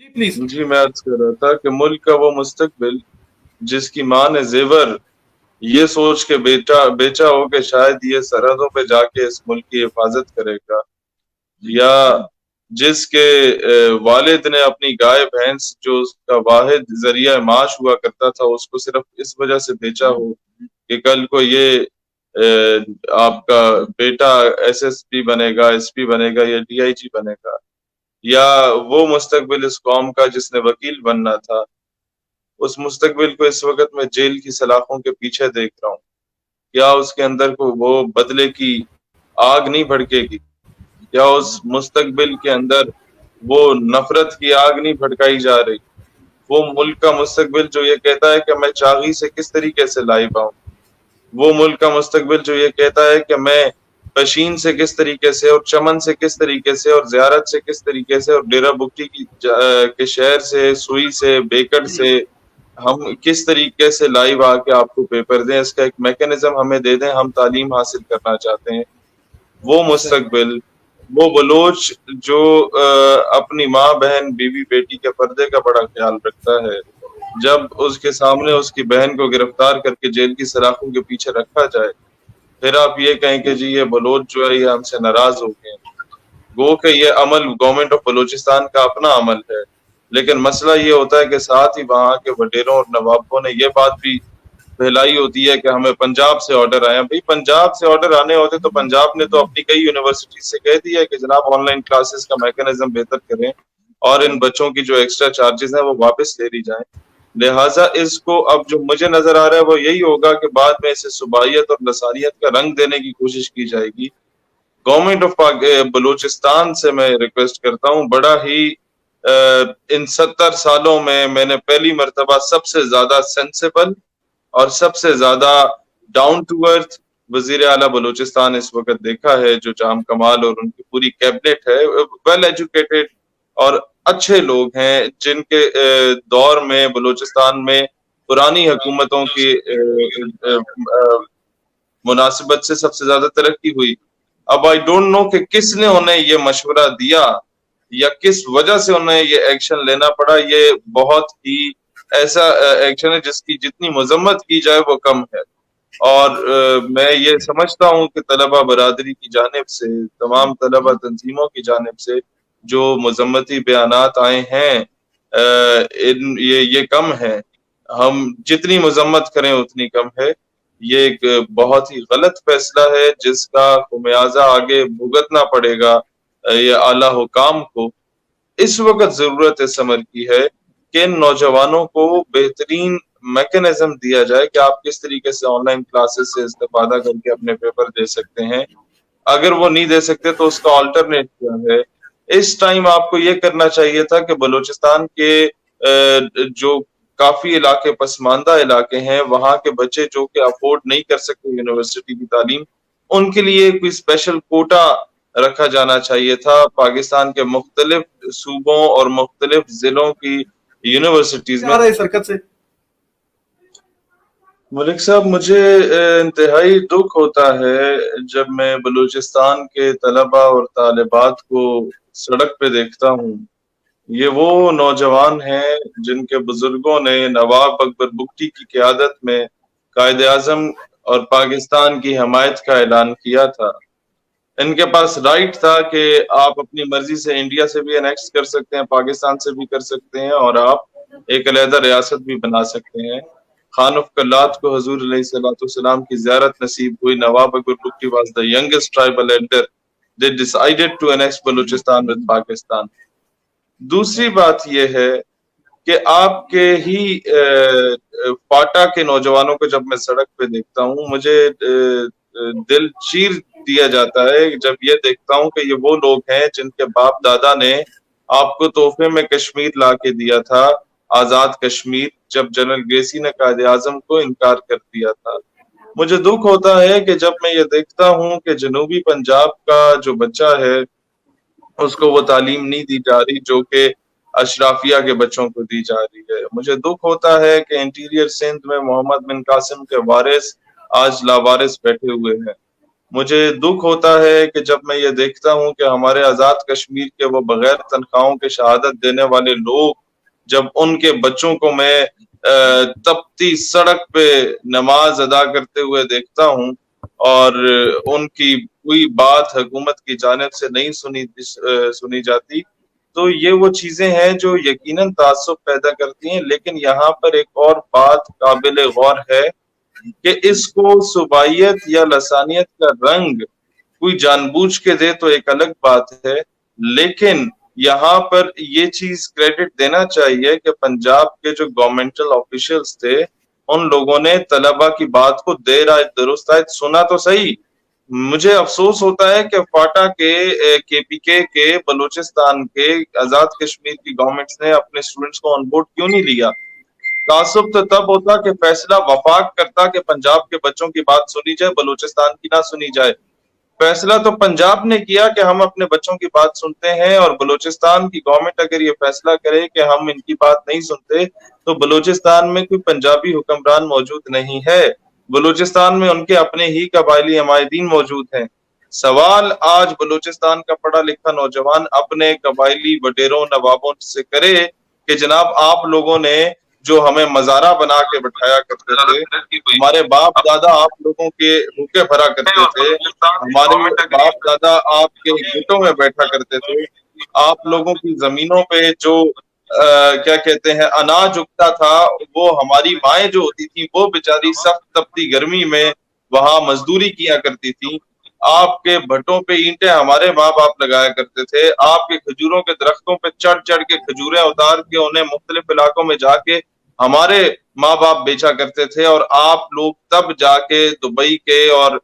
جی please. جی میں عرض کر رہا تھا کہ ملک کا وہ مستقبل جس کی ماں نے زیور یہ سوچ کے بیچا ہو کہ شاید یہ سرحدوں پہ جا کے اس ملک کی حفاظت کرے گا، یا جس کے والد نے اپنی گائے بھینس جو اس کا واحد ذریعہ معاش ہوا کرتا تھا اس کو صرف اس وجہ سے بیچا ہو کہ کل کو یہ آپ کا بیٹا ایس ایس پی بنے گا، ایس پی بنے گا یا ڈی آئی جی بنے گا، یا وہ مستقبل اس قوم کا جس نے وکیل بننا تھا، اس مستقبل کو اس وقت میں جیل کی سلاخوں کے پیچھے دیکھ رہا ہوں. کیا اس کے اندر کو وہ بدلے کی آگ نہیں بھڑکے گی؟ کیا اس مستقبل کے اندر وہ نفرت کی آگ نہیں بھڑکائی جا رہی؟ وہ ملک کا مستقبل جو یہ کہتا ہے کہ میں چاغی سے کس طریقے سے لائب آؤں، وہ ملک کا مستقبل جو یہ کہتا ہے کہ میں پشین سے کس طریقے سے اور چمن سے کس طریقے سے اور زیارت سے کس طریقے سے اور ڈیرہ بگٹی کے شہر سے، سوئی سے، بیکر سے ہم کس طریقے سے لائیو آ کے آپ کو پیپر دیں، اس کا ایک میکینزم ہمیں دے دیں، ہم تعلیم حاصل کرنا چاہتے ہیں. وہ مستقبل، وہ بلوچ جو اپنی ماں بہن بیوی بیٹی کے پردے کا بڑا خیال رکھتا ہے، جب اس کے سامنے اس کی بہن کو گرفتار کر کے جیل کی سلاخوں کے پیچھے رکھا جائے، پھر آپ یہ کہیں کہ جی یہ بلوچ جو ہے یہ ہم سے ناراض ہو گئے. گو کہ یہ عمل گورنمنٹ آف بلوچستان کا اپنا عمل ہے، لیکن مسئلہ یہ ہوتا ہے کہ ساتھ ہی وہاں کے وڈیروں اور نوابوں نے یہ بات بھی پھیلائی ہوتی ہے کہ ہمیں پنجاب سے آرڈر آئے ہیں. بھائی پنجاب سے آرڈر آنے ہوتے تو پنجاب نے تو اپنی کئی یونیورسٹی سے کہہ دیا ہے کہ جناب آن لائن کلاسز کا میکینزم بہتر کریں اور ان بچوں کی جو ایکسٹرا چارجز ہیں وہ واپس لے لی جائیں. لہٰذا اس کو اب جو مجھے نظر آ رہا ہے وہ یہی ہوگا کہ بعد میں اسے صوبائیت اور لسانیت کا رنگ دینے کی کوشش کی جائے گی. گورنمنٹ آف بلوچستان سے میں ریکویسٹ کرتا ہوں، بڑا ہی ان 70 سالوں میں نے پہلی مرتبہ سب سے زیادہ سینسیبل اور سب سے زیادہ ڈاؤن ٹو ارتھ وزیر اعلیٰ بلوچستان اس وقت دیکھا ہے، جو جام کمال اور ان کی پوری کیبنٹ ہے، ویل ایجوکیٹڈ اور اچھے لوگ ہیں، جن کے دور میں بلوچستان میں پرانی حکومتوں کی مناسبت سے سب سے زیادہ ترقی ہوئی. اب آئی ڈونٹ نو کہ کس نے انہیں یہ مشورہ دیا یا کس وجہ سے انہیں یہ ایکشن لینا پڑا. یہ بہت ہی ایسا ایکشن ہے جس کی جتنی مذمت کی جائے وہ کم ہے. اور میں یہ سمجھتا ہوں کہ طلبہ برادری کی جانب سے، تمام طلبہ تنظیموں کی جانب سے جو مذمتی بیانات آئے ہیں یہ کم ہے. ہم جتنی مذمت کریں اتنی کم ہے. یہ ایک بہت ہی غلط فیصلہ ہے جس کا خمیازہ آگے بھگتنا پڑے گا یہ اعلیٰ حکام کو. اس وقت ضرورت اس امر کی ہے کہ ان نوجوانوں کو بہترین میکینزم دیا جائے کہ آپ کس طریقے سے آن لائن کلاسز سے استفادہ کر کے اپنے پیپر دے سکتے ہیں. اگر وہ نہیں دے سکتے تو اس کا آلٹرنیٹ کیا ہے. اس ٹائم آپ کو یہ کرنا چاہیے تھا کہ بلوچستان کے جو کافی علاقے پسماندہ علاقے ہیں، وہاں کے بچے جو کہ افورڈ نہیں کر سکتے یونیورسٹی کی تعلیم، ان کے لیے کوئی اسپیشل کوٹا رکھا جانا چاہیے تھا. پاکستان کے مختلف صوبوں اور مختلف ضلعوں کی یونیورسٹیز میں. سرکت سے ملک صاحب مجھے انتہائی دکھ ہوتا ہے جب میں بلوچستان کے طلبہ اور طالبات کو سڑک پہ دیکھتا ہوں. یہ وہ نوجوان ہیں جن کے بزرگوں نے نواب اکبر بگٹی کی قیادت میں قائد اعظم اور پاکستان کی حمایت کا اعلان کیا تھا. ان کے پاس رائٹ تھا کہ آپ اپنی مرضی سے انڈیا سے بھی انیکس کر سکتے ہیں، پاکستان سے بھی کر سکتے ہیں، اور آپ ایک علیحدہ ریاست بھی بنا سکتے ہیں. خان آف کلات کو حضور علیہ السلام کی زیارت نصیب ہوئی. نواب Akbar Bugti was the youngest tribal elder. They decided to annex Balochistan with Pakistan. دوسری بات یہ ہے کہ آپ کے ہی فاٹا کے نوجوانوں کو جب میں سڑک پہ دیکھتا ہوں مجھے دل چیر دیا جاتا ہے جب یہ دیکھتا ہوں کہ یہ وہ لوگ ہیں جن کے باپ دادا نے آپ کو تحفے میں کشمیر لا کے دیا تھا، آزاد کشمیر، جب جنرل گریسی نے قائد اعظم کو انکار کر دیا تھا. مجھے دکھ ہوتا ہے کہ جب میں یہ دیکھتا ہوں کہ جنوبی پنجاب کا جو بچہ ہے اس کو وہ تعلیم نہیں دی جا رہی جو کہ اشرافیہ کے بچوں کو دی جا رہی ہے. مجھے دکھ ہوتا ہے کہ انٹیریئر سندھ میں محمد بن قاسم کے وارث آج لاوارث بیٹھے ہوئے ہیں. مجھے دکھ ہوتا ہے کہ جب میں یہ دیکھتا ہوں کہ ہمارے آزاد کشمیر کے وہ بغیر تنخواہوں کے شہادت دینے والے لوگ جب ان کے بچوں کو میں تپتی سڑک پہ نماز ادا کرتے ہوئے دیکھتا ہوں اور ان کی کوئی بات حکومت کی جانب سے نہیں سنی جاتی، تو یہ وہ چیزیں ہیں جو یقیناً تعصب پیدا کرتی ہیں. لیکن یہاں پر ایک اور بات قابل غور ہے کہ اس کو صوبائیت یا لسانیت کا رنگ کوئی جان بوجھ کے دے تو ایک الگ بات ہے، لیکن یہاں پر یہ چیز کریڈٹ دینا چاہیے کہ پنجاب کے جو گورنمنٹل آفیشلز تھے ان لوگوں نے طلبہ کی بات کو دیر آئے درست آئے سنا تو صحیح. مجھے افسوس ہوتا ہے کہ فاٹا کے پی کے بلوچستان کے آزاد کشمیر کی گورنمنٹس نے اپنے اسٹوڈنٹس کو آن بورڈ کیوں نہیں لیا. تعصب تو تب ہوتا کہ فیصلہ وفاق کرتا کہ پنجاب کے بچوں کی بات سنی جائے، بلوچستان کی نہ سنی جائے. فیصلہ تو پنجاب نے کیا کہ ہم اپنے بچوں کی بات سنتے ہیں، اور بلوچستان کی گورنمنٹ اگر یہ فیصلہ کرے کہ ہم ان کی بات نہیں سنتے تو بلوچستان میں کوئی پنجابی حکمران موجود نہیں ہے، بلوچستان میں ان کے اپنے ہی قبائلی عمائدین موجود ہیں. سوال آج بلوچستان کا پڑھا لکھا نوجوان اپنے قبائلی وڈیروں نوابوں سے کرے کہ جناب آپ لوگوں نے جو ہمیں مزارہ بنا کے بٹھایا کرتے تھے، ہمارے باپ دادا آپ لوگوں کے بھوکے بھرا کرتے تھے، ہمارے باپ دادا آپ کے گھٹوں میں بیٹھا کرتے تھے، آپ لوگوں کی زمینوں پہ جو کیا کہتے ہیں اناج اگتا تھا وہ ہماری مائیں جو ہوتی تھی وہ بیچاری سخت تپتی گرمی میں وہاں مزدوری کیا کرتی تھی. آپ کے بھٹوں پہ اینٹیں ہمارے ماں باپ لگایا کرتے تھے، آپ کے کھجوروں کے درختوں پہ چڑھ چڑھ کے کھجوریں اتار کے انہیں مختلف علاقوں میں جا کے ہمارے ماں باپ بیچا کرتے تھے، اور آپ لوگ تب جا کے دبئی کے اور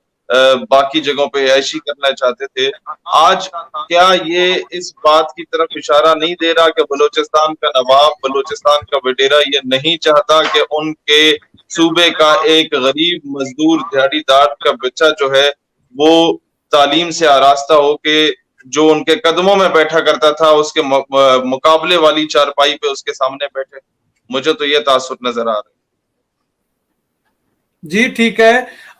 باقی جگہوں پہ عیشی کرنا چاہتے تھے. آج کیا یہ اس بات کی طرف اشارہ نہیں دے رہا کہ بلوچستان کا نواب، بلوچستان کا وڈیرا یہ نہیں چاہتا کہ ان کے صوبے کا ایک غریب مزدور دیہڑی دار کا بچہ جو ہے وہ تعلیم سے آراستہ ہو کے جو ان کے قدموں میں بیٹھا کرتا تھا اس کے مقابلے والی چارپائی پہ اس کے سامنے بیٹھے. مجھے تو یہ تاثر نظر آ رہا ہے. جی ٹھیک ہے،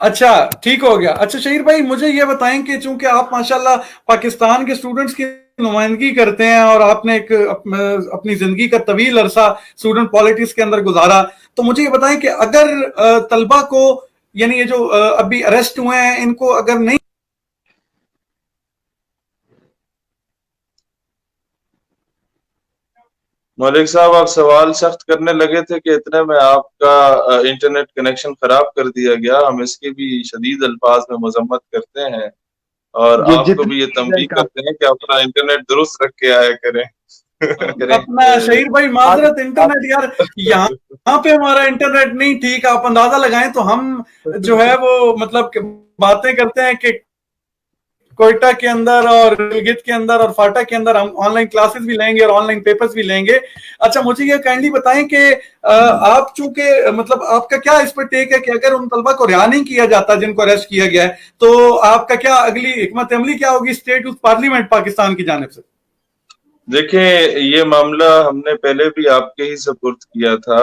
اچھا ٹھیک ہو گیا. اچھا شہیر بھائی مجھے یہ بتائیں کہ چونکہ آپ ماشاءاللہ پاکستان کے اسٹوڈنٹس کی نمائندگی کرتے ہیں اور آپ نے ایک اپنی زندگی کا طویل عرصہ اسٹوڈنٹ پالیٹکس کے اندر گزارا، تو مجھے یہ بتائیں کہ اگر طلبہ کو یعنی یہ جو ابھی اریسٹ ہوئے ہیں ان کو اگر نہیں ملک صاحب آپ سوال سخت کرنے لگے تھے کہ اتنے میں آپ کا انٹرنیٹ کنیکشن خراب کر دیا گیا. ہم اس کی بھی شدید الفاظ میں مذمت کرتے ہیں اور آپ کو بھی یہ تنبیہ کرتے ہیں کہ اپنا انٹرنیٹ درست رکھ کے آیا کریں. اپنا شہیر بھائی معذرت انٹرنیٹ یار یہاں پہ ہمارا انٹرنیٹ نہیں ٹھیک، آپ اندازہ لگائیں تو ہم جو ہے وہ مطلب باتیں کرتے ہیں کہ کوئٹہ کے اندر اور گلگت کے اندر اور فاٹا کے اندر ہم آن لائن کلاسز بھی لیں گے اور آن لائن پیپرز بھی لیں گے. اچھا مجھے یہ کائنڈلی بتائیں کہ آپ چونکہ مطلب آپ کا کیا اس پر ٹیک ہے کہ اگر ان طلبہ کو رہا نہیں کیا جاتا جن کو اریسٹ کیا گیا ہے تو آپ کا کیا اگلی حکمت عملی کیا ہوگی اسٹیٹ یوتھ پارلیمنٹ پاکستان کی جانب سے؟ دیکھیں یہ معاملہ ہم نے پہلے بھی آپ کے ہی سپرد کیا تھا.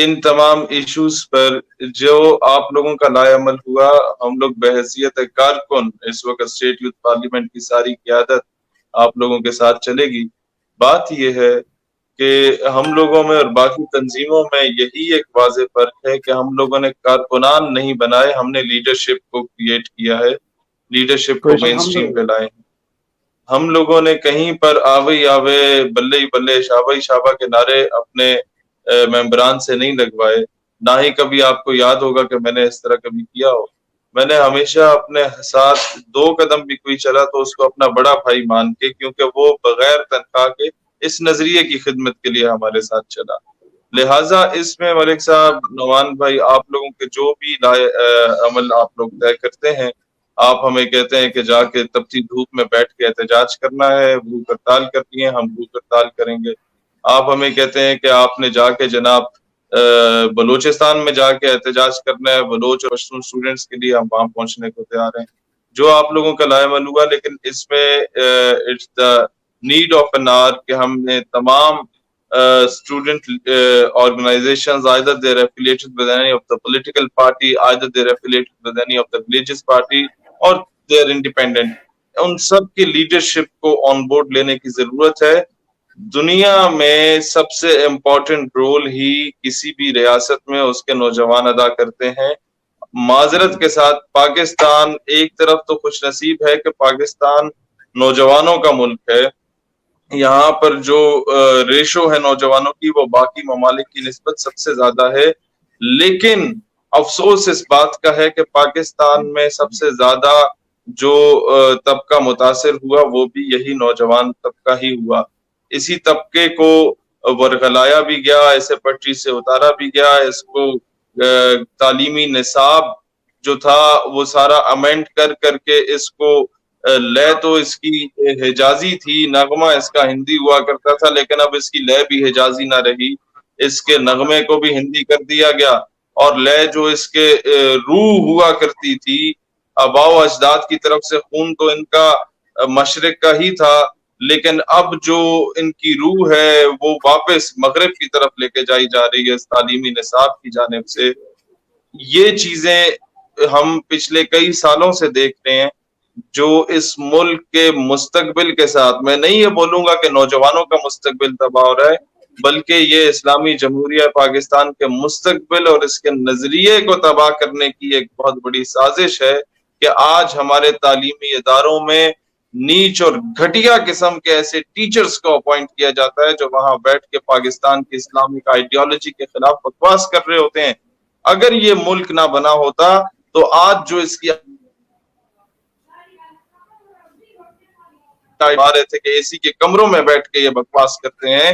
ان تمام ایشوز پر جو آپ لوگوں کا لا عمل ہوا، ہم لوگ بحیثیت کارکن اس وقت اسٹیٹ یوتھ پارلیمنٹ کی ساری قیادت آپ لوگوں کے ساتھ چلے گی. بات یہ ہے کہ ہم لوگوں میں اور باقی تنظیموں میں یہی ایک واضح فرق ہے کہ ہم لوگوں نے کارکنان نہیں بنائے، ہم نے لیڈرشپ کو کریٹ کیا ہے، لیڈرشپ کو مین سٹریم پہ لائے ہیں. ہم لوگوں نے کہیں پر آوے آوے بلے بلے شابہ شابہ کے نعرے اپنے ممبران سے نہیں لگوائے، نہ ہی کبھی آپ کو یاد ہوگا کہ میں نے اس طرح کبھی کیا ہو. میں نے ہمیشہ اپنے ساتھ 2 قدم بھی کوئی چلا تو اس کو اپنا بڑا بھائی مان کے، کیونکہ وہ بغیر تنخواہ کے اس نظریے کی خدمت کے لیے ہمارے ساتھ چلا. لہٰذا اس میں ملک صاحب، نعمان بھائی، آپ لوگوں کے جو بھی عمل آپ لوگ طے کرتے ہیں، آپ ہمیں کہتے ہیں کہ جا کے تپتی دھوپ میں بیٹھ کے احتجاج کرنا ہے، بھوک ہڑتال کرتی ہیں، ہم بھوک ہڑتال کریں گے. آپ ہمیں کہتے ہیں کہ آپ نے جا کے جناب بلوچستان میں جا کے احتجاج کرنا ہے، بلوچ اور پشتون اسٹوڈنٹس کے لیے ہم وہاں پہنچنے کو تیار ہیں. جو آپ لوگوں کا لا عمل ہوا، لیکن اس میں it's the need of an hour کہ ہم نے تمام student organizations, either they're affiliated with any of the political party, either they're affiliated with any of the religious party, or they're independent. ان سب کی لیڈرشپ کو آن بورڈ لینے کی ضرورت ہے. دنیا میں سب سے امپورٹنٹ رول ہی کسی بھی ریاست میں اس کے نوجوان ادا کرتے ہیں. معذرت کے ساتھ پاکستان ایک طرف تو خوش نصیب ہے کہ پاکستان نوجوانوں کا ملک ہے, یہاں پر جو ریشو ہے نوجوانوں کی وہ باقی ممالک کی نسبت سب سے زیادہ ہے, لیکن افسوس اس بات کا ہے کہ پاکستان میں سب سے زیادہ جو طبقہ متاثر ہوا وہ بھی یہی نوجوان طبقہ ہی ہوا. اسی طبقے کو ورغلایا بھی گیا, اسے پٹری سے اتارا بھی گیا, اس کو تعلیمی نصاب جو تھا وہ سارا امینڈ کر کے اس کو لے تو اس کی حجازی تھی, نغمہ اس کا ہندی ہوا کرتا تھا, لیکن اب اس کی لے بھی حجازی نہ رہی, اس کے نغمے کو بھی ہندی کر دیا گیا, اور لے جو اس کے روح ہوا کرتی تھی, آباء و اجداد کی طرف سے خون تو ان کا مشرق کا ہی تھا, لیکن اب جو ان کی روح ہے وہ واپس مغرب کی طرف لے کے جائی جا رہی ہے اس تعلیمی نصاب کی جانب سے. یہ چیزیں ہم پچھلے کئی سالوں سے دیکھ رہے ہیں جو اس ملک کے مستقبل کے ساتھ, میں نہیں یہ بولوں گا کہ نوجوانوں کا مستقبل تباہ ہو رہا ہے, بلکہ یہ اسلامی جمہوریہ پاکستان کے مستقبل اور اس کے نظریے کو تباہ کرنے کی ایک بہت بڑی سازش ہے کہ آج ہمارے تعلیمی اداروں میں نیچ اور گھٹیا قسم کے ایسے ٹیچرز کو اپوائنٹ کیا جاتا ہے جو وہاں بیٹھ کے پاکستان کی اسلامک آئیڈیالوجی کے خلاف بکواس کر رہے ہوتے ہیں. اگر یہ ملک نہ بنا ہوتا تو آج جو اس کی رہے تھے کہ اے سی کے کمروں میں بیٹھ کے یہ بکواس کرتے ہیں,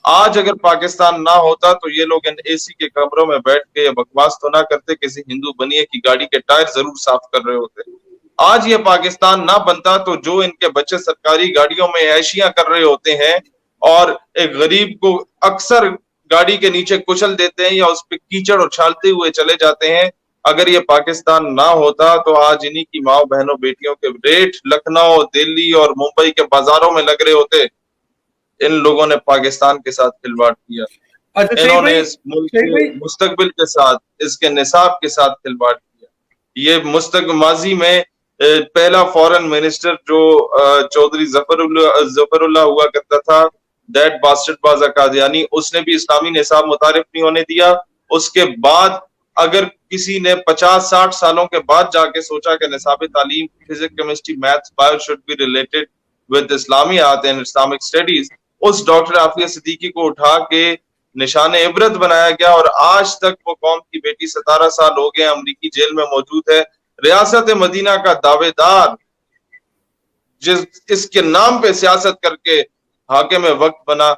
آج اگر پاکستان نہ ہوتا تو یہ لوگ ان اے سی کے کمروں میں بیٹھ کے یہ بکواس تو نہ کرتے, کسی ہندو بنیے کی گاڑی کے ٹائر ضرور صاف کر رہے ہوتے. آج یہ پاکستان نہ بنتا تو جو ان کے بچے سرکاری گاڑیوں میں عیشیاں کر رہے ہوتے ہیں اور ایک غریب کو اکثر گاڑی کے نیچے کچل دیتے ہیں یا اس پہ کیچڑ اچھالتے ہوئے چلے جاتے ہیں, اگر یہ پاکستان نہ ہوتا تو آج انہی کی ماں بہنوں بیٹیوں کے ریٹ لکھنؤ, دلی اور ممبئی کے بازاروں میں لگ رہے ہوتے. ان لوگوں نے پاکستان کے ساتھ کھلواڑ کیا, انہوں نے اس ملک کے مستقبل کے ساتھ, اس کے نصاب کے ساتھ کھلواڑ کیا. یہ ماضی میں پہلا فورن منسٹر جو چودھری ظفر اللہ ہوا کرتا تھا, دیٹ باسٹرڈ بازا قادیانی, اس نے بھی اسلامی نصاب متعارف نہیں ہونے دیا. اس کے بعد اگر کسی نے 50-60 سالوں کے بعد جا کے سوچا کہ نصاب تعلیم physics, chemistry, maths, bio should be related with اسلامیات اینڈ اسلامک اسٹڈیز, اس ڈاکٹر عافیہ صدیقی کو اٹھا کے نشان عبرت بنایا گیا, اور آج تک وہ قوم کی بیٹی 17 سال ہو گئے امریکی جیل میں موجود ہے. ریاست مدینہ کا دعوے دار اس کے نام پہ سیاست کر کے حاکم وقت بنا,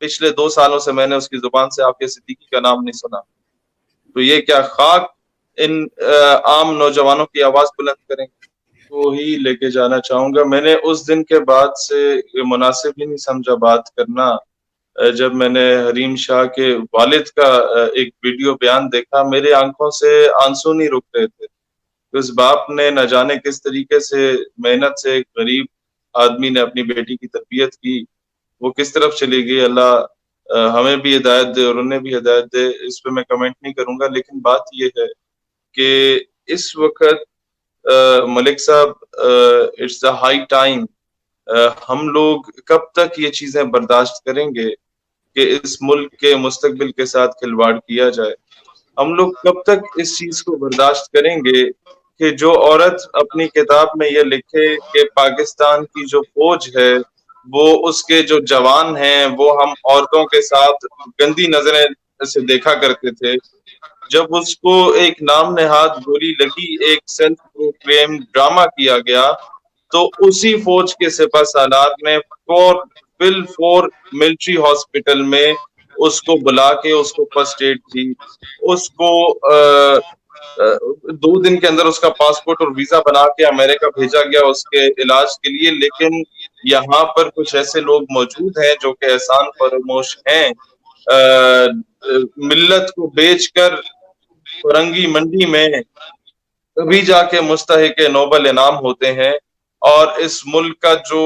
پچھلے 2 سالوں سے میں نے اس کی زبان سے عافیہ صدیقی کا نام نہیں سنا. تو یہ کیا خاک ان عام نوجوانوں کی آواز بلند کریں کو ہی لے کے جانا چاہوں گا. میں نے اس دن کے بعد سے مناسب ہی نہیں سمجھا بات کرنا جب میں نے حریم شاہ کے والد کا ایک ویڈیو بیان دیکھا. میرے آنکھوں سے آنسو نہیں رک رہے تھے. اس باپ نے نہ جانے کس طریقے سے محنت سے ایک غریب آدمی نے اپنی بیٹی کی تربیت کی, وہ کس طرف چلی گئی. اللہ ہمیں بھی ہدایت دے اور انہیں بھی ہدایت دے. اس پہ میں کمنٹ نہیں کروں گا, لیکن بات یہ ہے کہ اس وقت ملک صاحب, اٹس دا ہائی ٹائم, ہم لوگ کب تک یہ چیزیں برداشت کریں گے کہ اس ملک کے مستقبل کے ساتھ کھلواڑ کیا جائے. ہم لوگ کب تک اس چیز کو برداشت کریں گے کہ جو عورت اپنی کتاب میں یہ لکھے کہ پاکستان کی جو فوج ہے وہ اس کے جو جوان ہیں وہ ہم عورتوں کے ساتھ گندی نظریں سے دیکھا کرتے تھے. جب اس کو ایک نام نہاد گولی لگی, ایک سیلف پروکلیم ڈرامہ کیا گیا, تو اسی فوج کے سپہ سالار نے فور ملٹری ہاسپٹل میں اس کو بلا کے اس کو فرسٹ ایڈ دی, اس کو 2 دن کے اندر اس کا پاسپورٹ اور ویزا بنا کے امریکہ بھیجا گیا اس کے علاج کے لیے. لیکن یہاں پر کچھ ایسے لوگ موجود ہیں جو کہ احسان فراموش ہیں, ملت کو بیچ کر فرنگی منڈی میں ابھی جا کے مستحق نوبل انعام ہوتے ہیں, اور اس ملک کا جو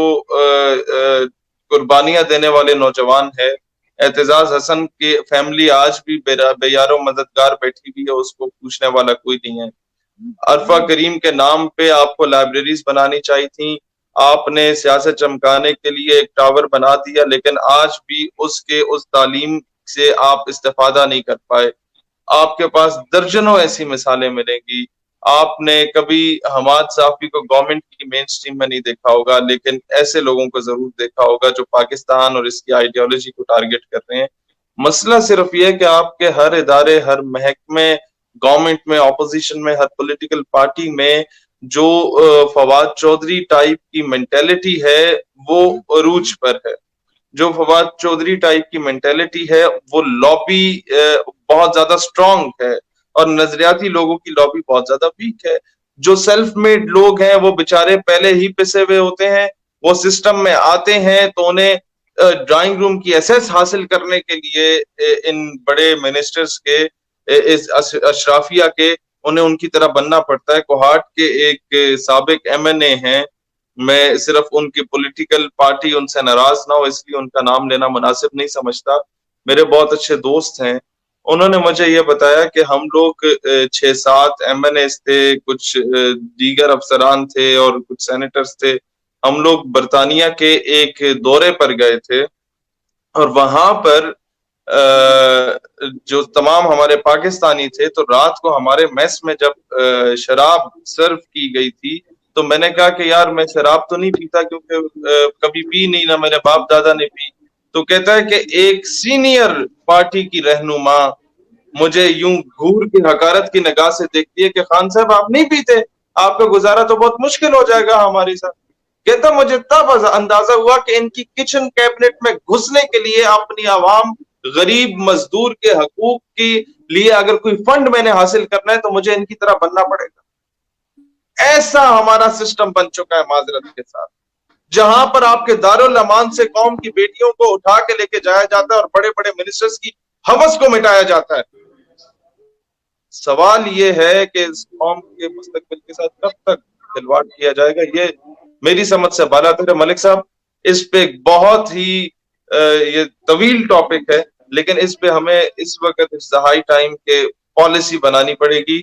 قربانیاں دینے والے نوجوان ہے اعتزاز حسن کی فیملی آج بھی بے یار و مددگار بیٹھی ہوئی ہے، اس کو پوچھنے والا کوئی نہیں ہے۔ عرفہ کریم کے نام پہ آپ کو لائبریریز بنانی چاہیے تھیں، آپ نے سیاست چمکانے کے لیے ایک ٹاور بنا دیا، لیکن آج بھی اس تعلیم سے آپ استفادہ نہیں کر پائے۔ آپ کے پاس درجنوں ایسی مثالیں ملیں گی۔ آپ نے کبھی حماد صافی کو گورنمنٹ کی مین سٹریم میں نہیں دیکھا ہوگا، لیکن ایسے لوگوں کو ضرور دیکھا ہوگا جو پاکستان اور اس کی آئیڈیالوجی کو ٹارگٹ کر رہے ہیں۔ مسئلہ صرف یہ ہے کہ آپ کے ہر ادارے، ہر محکمے، گورنمنٹ میں، اپوزیشن میں، ہر پولیٹیکل پارٹی میں جو فواد چودھری ٹائپ کی مینٹیلٹی ہے وہ عروج پر ہے۔ جو فواد چودھری ٹائپ کی مینٹیلٹی ہے وہ لابی بہت زیادہ سٹرونگ ہے، اور نظریاتی لوگوں کی لابی بہت زیادہ ویک ہے۔ جو سیلف میڈ لوگ ہیں وہ بےچارے پہلے ہی پسے ہوئے ہوتے ہیں، وہ سسٹم میں آتے ہیں تو انہیں ڈرائنگ روم کی ایسیس حاصل کرنے کے لیے ان بڑے منسٹرز کے، اشرافیہ کے، انہیں ان کی طرح بننا پڑتا ہے۔ کوہاٹ کے ایک سابق MNA ہیں، میں صرف ان کی پولیٹیکل پارٹی ان سے ناراض نہ ہو اس لیے ان کا نام لینا مناسب نہیں سمجھتا، میرے بہت اچھے دوست ہیں، انہوں نے مجھے یہ بتایا کہ ہم لوگ 6-7 MNAs تھے، کچھ دیگر افسران تھے اور کچھ سینیٹرز تھے، ہم لوگ برطانیہ کے ایک دورے پر گئے تھے، اور وہاں پر جو تمام ہمارے پاکستانی تھے، تو رات کو ہمارے میس میں جب شراب سرو کی گئی تھی تو میں نے کہا کہ یار میں شراب تو نہیں پیتا کیونکہ کبھی پی نہیں، نہ میرے باپ دادا نے پی۔ تو کہتا ہے کہ ایک سینئر پارٹی کی رہنما مجھے یوں گھور کی حقارت کی نگاہ سے دیکھتی ہے کہ خان صاحب آپ نہیں پیتے، آپ کا گزارا تو بہت مشکل ہو جائے گا ہمارے ساتھ۔ کہتا مجھے تب اندازہ ہوا کہ ان کی کچن کیبنٹ میں گھسنے کے لیے اپنی عوام، غریب مزدور کے حقوق کے لیے اگر کوئی فنڈ میں نے حاصل کرنا ہے تو مجھے ان کی طرح بننا پڑے گا۔ ایسا ہمارا سسٹم بن چکا ہے معذرت کے ساتھ، جہاں پر آپ کے دارالامان سے قوم کی بیٹیوں کو اٹھا کے لے کے جایا جاتا ہے اور بڑے بڑے منسٹرز کی ہوس کو مٹایا جاتا ہے۔ سوال یہ ہے کہ اس قوم کے مستقبل کے ساتھ کب تک کھلواڑ کیا جائے گا، یہ میری سمجھ سے بالا تر ہے۔ ملک صاحب اس پہ بہت ہی یہ طویل ٹاپک ہے، لیکن اس پہ ہمیں اس وقت انتہائی ٹائم کے پالیسی بنانی پڑے گی،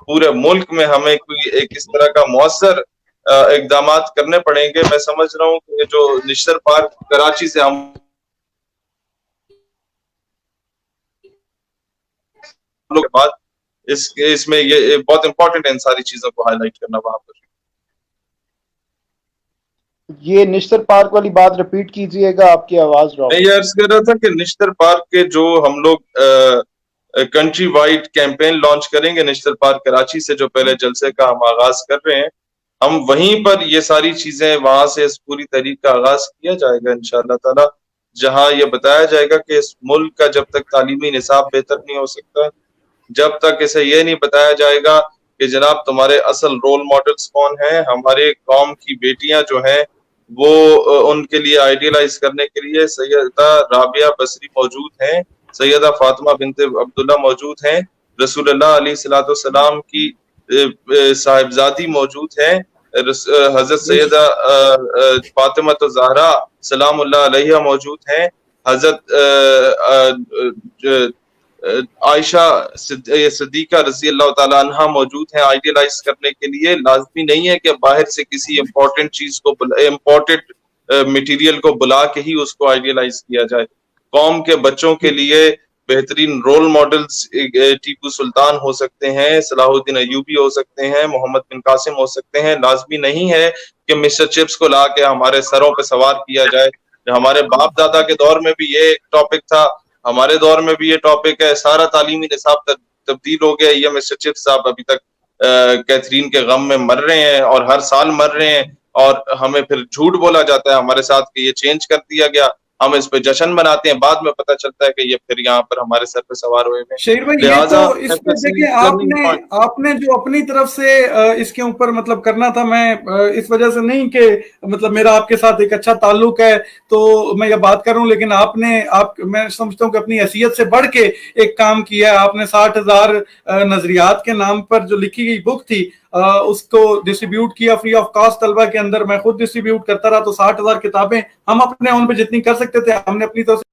پورے ملک میں ہمیں کوئی ایک اس طرح کا مؤثر اقدامات کرنے پڑیں گے۔ میں سمجھ رہا ہوں کہ جو نشتر پارک کراچی سے ہم لوگ بات اس میں یہ بہت امپورٹنٹ ہے ان ساری چیزوں کو ہائی لائٹ کرنا وہاں پر۔ یہ نشتر پارک والی بات ریپیٹ کیجئے گا، آپ کی آواز ڈراپ۔ میں یہ عرض کر رہا تھا کہ نشتر پارک کے جو ہم لوگ کنٹری وائڈ کیمپین لانچ کریں گے نشتر پارک کراچی سے، جو پہلے جلسے کا ہم آغاز کر رہے ہیں، ہم وہیں پر یہ ساری چیزیں وہاں سے اس پوری تحریک کا آغاز کیا جائے گا انشاءاللہ تعالی، جہاں یہ بتایا جائے گا کہ اس ملک کا جب تک تعلیمی نصاب بہتر نہیں ہو سکتا، جب تک اسے یہ نہیں بتایا جائے گا کہ جناب تمہارے اصل رول ماڈلز کون ہیں، ہمارے قوم کی بیٹیاں جو ہیں وہ ان کے لیے آئیڈیلائز کرنے کے لیے سیدہ رابعہ بصری موجود ہیں، سیدہ فاطمہ بنت عبداللہ موجود ہیں، رسول اللہ علیہ الصلوۃ والسلام کی صاحبزادی موجود ہیں، حضرت سیدہ فاطمہ الزہرا سلام اللہ علیہ موجود ہیں، حضرت عائشہ صدیقہ رضی اللہ تعالیٰ عنہ موجود ہیں۔ آئیڈیلائز کرنے کے لیے لازمی نہیں ہے کہ باہر سے کسی امپورٹنٹ چیز کو، امپورٹنٹ مٹیریل کو بلا کے ہی اس کو آئیڈیلائز کیا جائے۔ قوم کے بچوں کے لیے بہترین رول ماڈلز ٹیپو سلطان ہو سکتے ہیں، صلاح الدین ایوبی ہو سکتے ہیں، محمد بن قاسم ہو سکتے ہیں، لازمی نہیں ہے کہ مسٹر چپس کو لا کے ہمارے سروں پہ سوار کیا جائے۔ ہمارے باپ دادا کے دور میں بھی یہ ٹاپک تھا، ہمارے دور میں بھی یہ ٹاپک ہے، سارا تعلیمی نصاب تبدیل ہو گیا۔ یہ مسٹر چپس صاحب ابھی تک کیتھرین کے غم میں مر رہے ہیں اور ہر سال مر رہے ہیں، اور ہمیں پھر جھوٹ بولا جاتا ہے ہمارے ساتھ کہ یہ چینج کر دیا گیا، ہم اس پہ جشن مناتے ہیں، بعد میں پتہ چلتا ہے کہ یہ پھر یہاں پر ہمارے سر پہ سوار ہوئے ہیں۔ شہیر بھائی یہ تو اس میں دیکھیں آپ نے جو اپنی طرف سے اس کے اوپر مطلب کرنا تھا، میں اس وجہ سے نہیں کہ مطلب میرا آپ کے ساتھ ایک اچھا تعلق ہے تو میں یہ بات کروں، لیکن آپ نے میں سمجھتا ہوں کہ اپنی حیثیت سے بڑھ کے ایک کام کیا ہے۔ آپ نے 60,000 نظریات کے نام پر جو لکھی گئی بک تھی اس کو ڈسٹریبیوٹ کیا فری آف کاسٹ طلبہ کے اندر، میں خود ڈسٹریبیوٹ کرتا رہا، تو 60,000 کتابیں ہم اپنے ان پہ جتنی کر سکتے تھے ہم نے اپنی طرف سے